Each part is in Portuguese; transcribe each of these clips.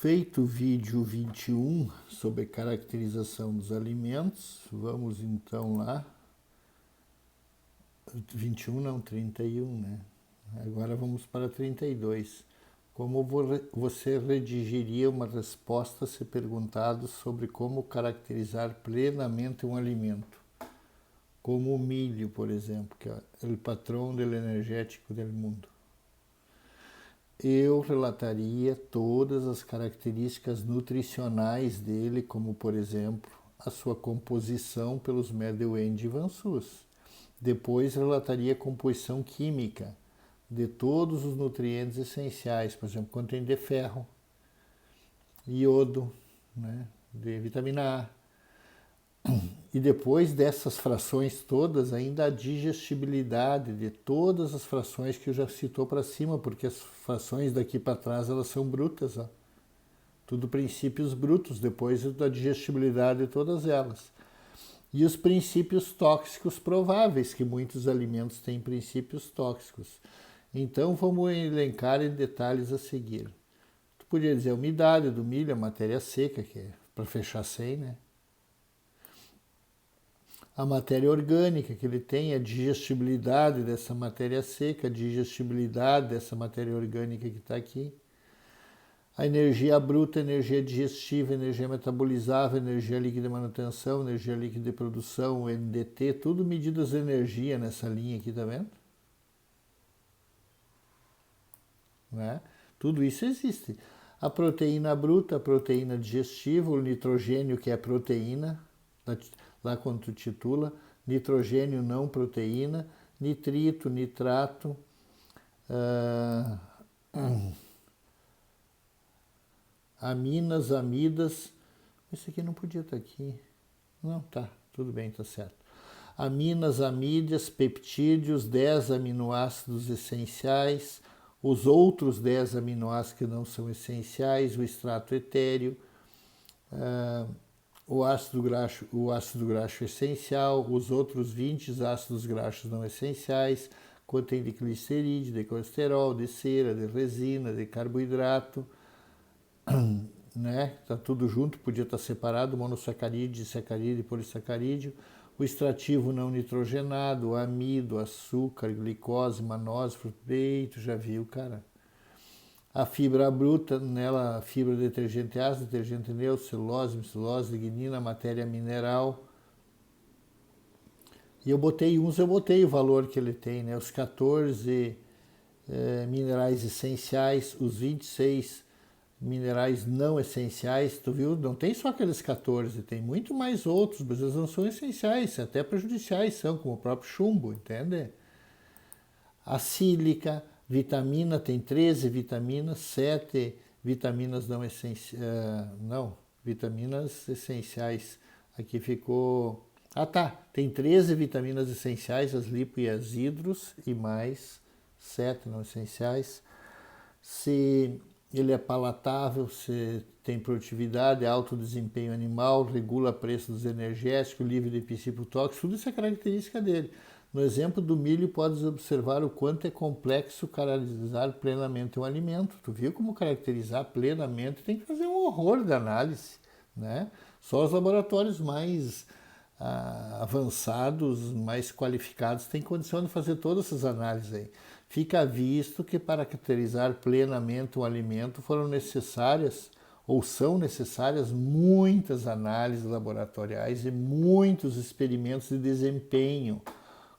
Feito o vídeo 21 sobre caracterização dos alimentos, vamos então lá. 21 não, 31, né? Agora vamos para 32. Como você redigiria uma resposta se perguntado sobre como caracterizar plenamente um alimento? Como o milho, por exemplo, que é o patrão do energético do mundo. Eu relataria todas as características nutricionais dele, como, por exemplo, a sua composição pelos Mendel e Van Suess. Depois relataria a composição química de todos os nutrientes essenciais, por exemplo, contém de ferro, iodo, né, de vitamina A. E depois dessas frações todas, ainda a digestibilidade de todas as frações que eu já citou para cima, porque as frações daqui para trás elas são brutas, ó. Tudo princípios brutos, depois da digestibilidade de todas elas. E os princípios tóxicos prováveis, que muitos alimentos têm princípios tóxicos. Então vamos elencar em detalhes a seguir. Tu podia dizer a umidade do milho, a matéria seca, que é para fechar sem, né? A matéria orgânica que ele tem, a digestibilidade dessa matéria seca, a digestibilidade dessa matéria orgânica que está aqui. A energia bruta, energia digestiva, energia metabolizável, energia líquida de manutenção, energia líquida de produção, o NDT, tudo medidas de energia nessa linha aqui, tá vendo? Né? Tudo isso existe. A proteína bruta, a proteína digestiva, o nitrogênio, que é proteína, lá quando tu titula, nitrogênio não proteína, nitrito, nitrato, aminas, amidas. Esse aqui não podia estar aqui. Não, tá, tudo bem, tá certo. Aminas, amídeas, peptídeos, 10 aminoácidos essenciais, os outros 10 aminoácidos que não são essenciais, o extrato etéreo, o ácido graxo essencial, os outros 20 ácidos graxos não essenciais, contém de glicerídeo, de colesterol, de cera, de resina, de carboidrato, né? Tá tudo junto, podia estar separado, monossacarídeo, sacarídeo e polissacarídeo, o extrativo não nitrogenado, o amido, açúcar, glicose, manose, fruto, já viu, cara? A fibra bruta, nela, fibra detergente ácido, detergente neutro, celulose, lignina, matéria mineral. E eu botei o valor que ele tem, né? Os 14 minerais essenciais, os 26 minerais não essenciais, tu viu? Não tem só aqueles 14, tem muito mais outros, mas eles não são essenciais, até prejudiciais são, como o próprio chumbo, entende? A sílica, vitamina, tem 13 vitaminas, 7 vitaminas não essenciais, vitaminas essenciais. Aqui ficou... Ah tá, tem 13 vitaminas essenciais, as lipo e as hidros, e mais 7 não essenciais. Se ele é palatável, se tem produtividade, alto desempenho animal, regula preço dos energéticos, livre de princípio tóxico, tudo isso é característica dele. No exemplo do milho, podes observar o quanto é complexo caracterizar plenamente um alimento. Tu viu como caracterizar plenamente? Tem que fazer um horror de análise, né? Só os laboratórios mais avançados, mais qualificados, têm condição de fazer todas essas análises aí. Fica visto que para caracterizar plenamente um alimento foram necessárias ou são necessárias muitas análises laboratoriais e muitos experimentos de desempenho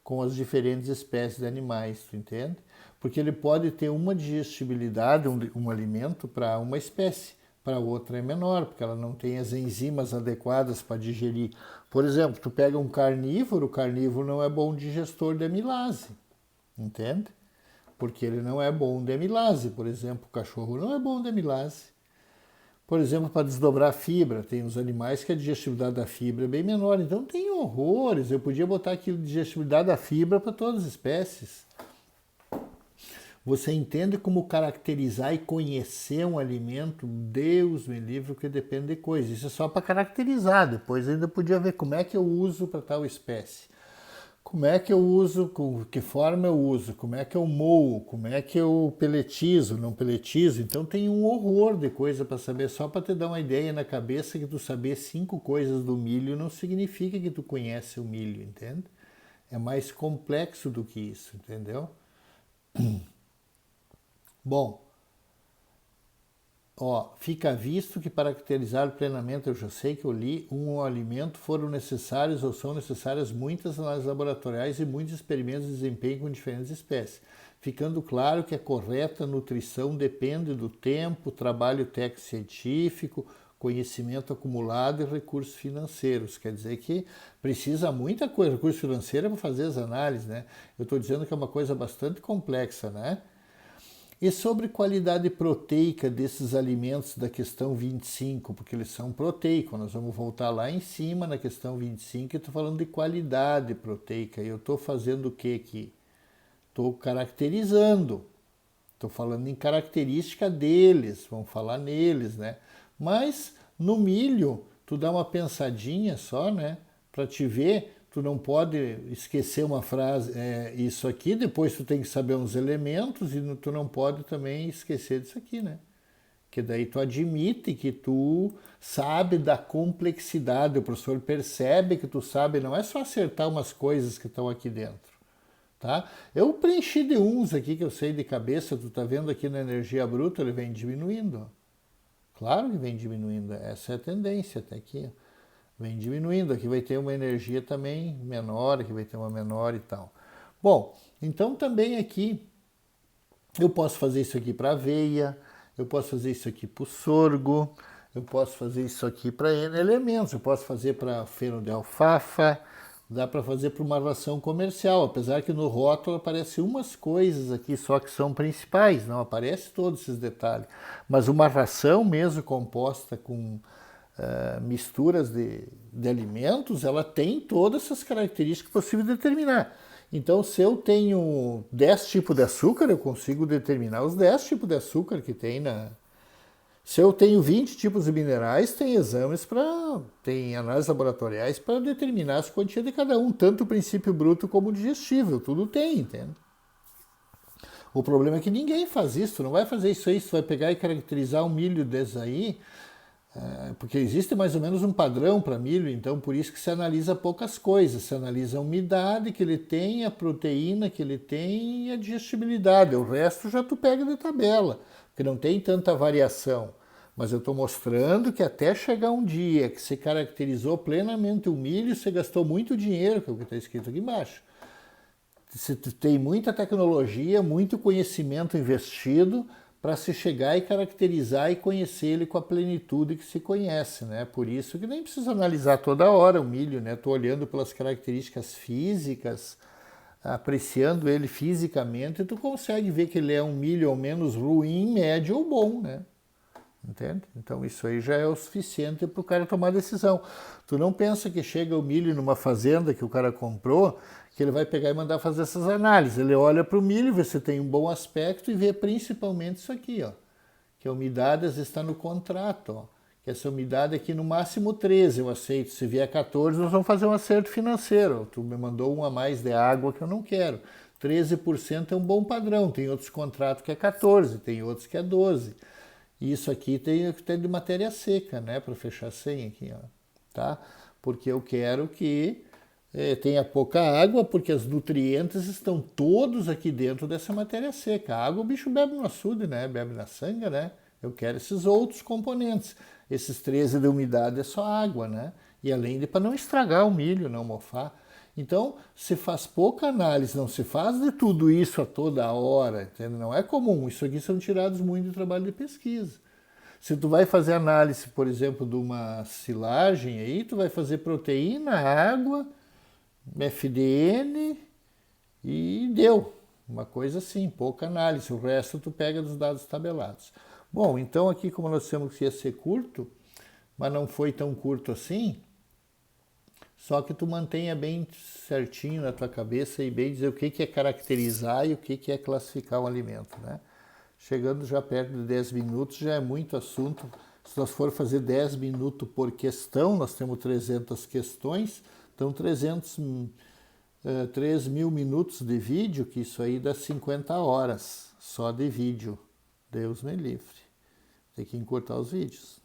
com as diferentes espécies de animais, tu entende? Porque ele pode ter uma digestibilidade, um alimento para uma espécie, para outra é menor, porque ela não tem as enzimas adequadas para digerir. Por exemplo, tu pega um carnívoro, o carnívoro não é bom digestor de amilase, entende? Porque ele não é bom de amilase, por exemplo, o cachorro não é bom de amilase. Por exemplo, para desdobrar fibra, tem os animais que a digestibilidade da fibra é bem menor, então tem horrores. Eu podia botar aqui a digestibilidade da fibra para todas as espécies. Você entende como caracterizar e conhecer um alimento? Deus me livre, que depende de coisas. Isso é só para caracterizar, depois ainda podia ver como é que eu uso para tal espécie. Como é que eu uso, com que forma eu uso, como é que eu moo, como é que eu peletizo, não peletizo. Então tem um horror de coisa para saber, só para te dar uma ideia na cabeça que tu saber 5 coisas do milho não significa que tu conhece o milho, entende? É mais complexo do que isso, entendeu? Bom, ó, fica visto que para caracterizar plenamente, eu já sei que eu li, um alimento foram necessários ou são necessárias muitas análises laboratoriais e muitos experimentos de desempenho com diferentes espécies, ficando claro que a correta nutrição depende do tempo, trabalho técnico-científico, conhecimento acumulado e recursos financeiros. Quer dizer que precisa muita coisa, recurso financeiro para fazer as análises, né? Eu estou dizendo que é uma coisa bastante complexa, né? E sobre qualidade proteica desses alimentos da questão 25, porque eles são proteicos, nós vamos voltar lá em cima na questão 25 e estou falando de qualidade proteica. E eu estou fazendo o que aqui? Estou caracterizando, estou falando em característica deles, vamos falar neles, né? Mas no milho, tu dá uma pensadinha só, né? Para te ver, tu não pode esquecer uma frase, isso aqui, depois tu tem que saber uns elementos e tu não pode também esquecer disso aqui, né? Que daí tu admite que tu sabe da complexidade, o professor percebe que tu sabe, não é só acertar umas coisas que estão aqui dentro, tá? Eu preenchi de uns aqui que eu sei de cabeça, tu tá vendo aqui na energia bruta, ele vem diminuindo. Claro que vem diminuindo, essa é a tendência até aqui, ó. Vem diminuindo, aqui vai ter uma energia também menor, aqui vai ter uma menor e tal. Bom, então também aqui eu posso fazer isso aqui para aveia, eu posso fazer isso aqui para o sorgo, eu posso fazer isso aqui para elementos, eu posso fazer para feno de alfafa, dá para fazer para uma ração comercial, apesar que no rótulo aparecem umas coisas aqui só que são principais, não aparece todos esses detalhes. Mas uma ração mesmo composta com misturas de alimentos, ela tem todas essas características possíveis de determinar. Então, se eu tenho 10 tipos de açúcar, eu consigo determinar os 10 tipos de açúcar que tem na. Se eu tenho 20 tipos de minerais, tem exames para. Tem análises laboratoriais para determinar as quantias de cada um, tanto o princípio bruto como o digestível, tudo tem, entende? O problema é que ninguém faz isso, não vai fazer isso aí, você vai pegar e caracterizar um milho desse aí, porque existe mais ou menos um padrão para milho, então por isso que se analisa poucas coisas. Se analisa a umidade que ele tem, a proteína que ele tem e a digestibilidade. O resto já tu pega de tabela, porque não tem tanta variação. Mas eu estou mostrando que até chegar um dia que se caracterizou plenamente o milho, você gastou muito dinheiro, que é o que está escrito aqui embaixo. Você tem muita tecnologia, muito conhecimento investido para se chegar e caracterizar e conhecer ele com a plenitude que se conhece, né? Por isso que nem precisa analisar toda hora o milho, né? Estou olhando pelas características físicas, apreciando ele fisicamente, e tu consegue ver que ele é um milho ao menos ruim, médio ou bom, né? Entende? Então isso aí já é o suficiente para o cara tomar decisão. Tu não pensa que chega o milho numa fazenda que o cara comprou, que ele vai pegar e mandar fazer essas análises. Ele olha para o milho, vê se tem um bom aspecto e vê principalmente isso aqui, ó, que a umidade às vezes está no contrato, ó, que essa umidade aqui no máximo 13 eu aceito. Se vier 14, nós vamos fazer um acerto financeiro. Tu me mandou um a mais de água que eu não quero. 13% é um bom padrão. Tem outros contratos que é 14, tem outros que é 12. E isso aqui tem de matéria seca, né? Para fechar sem aqui, ó, tá? Porque eu quero que tenha pouca água, porque os nutrientes estão todos aqui dentro dessa matéria seca. A água o bicho bebe no açude, né? Bebe na sanga, né? Eu quero esses outros componentes. Esses 13 de umidade é só água, né? E além de para não estragar o milho, não mofar. Então, se faz pouca análise, não se faz de tudo isso a toda hora, entende? Não é comum. Isso aqui são tirados muito do trabalho de pesquisa. Se tu vai fazer análise, por exemplo, de uma silagem aí, tu vai fazer proteína, água, FDN e deu. Uma coisa assim, pouca análise. O resto tu pega dos dados tabelados. Bom, então aqui como nós temos que ia ser curto, mas não foi tão curto assim, só que tu mantenha bem certinho na tua cabeça e bem dizer o que é caracterizar e o que é classificar um alimento, né? Chegando já perto de 10 minutos, já é muito assunto. Se nós for fazer 10 minutos por questão, nós temos 300 questões, então 300 3.000 minutos de vídeo, que isso aí dá 50 horas só de vídeo. Deus me livre. Tem que encurtar os vídeos.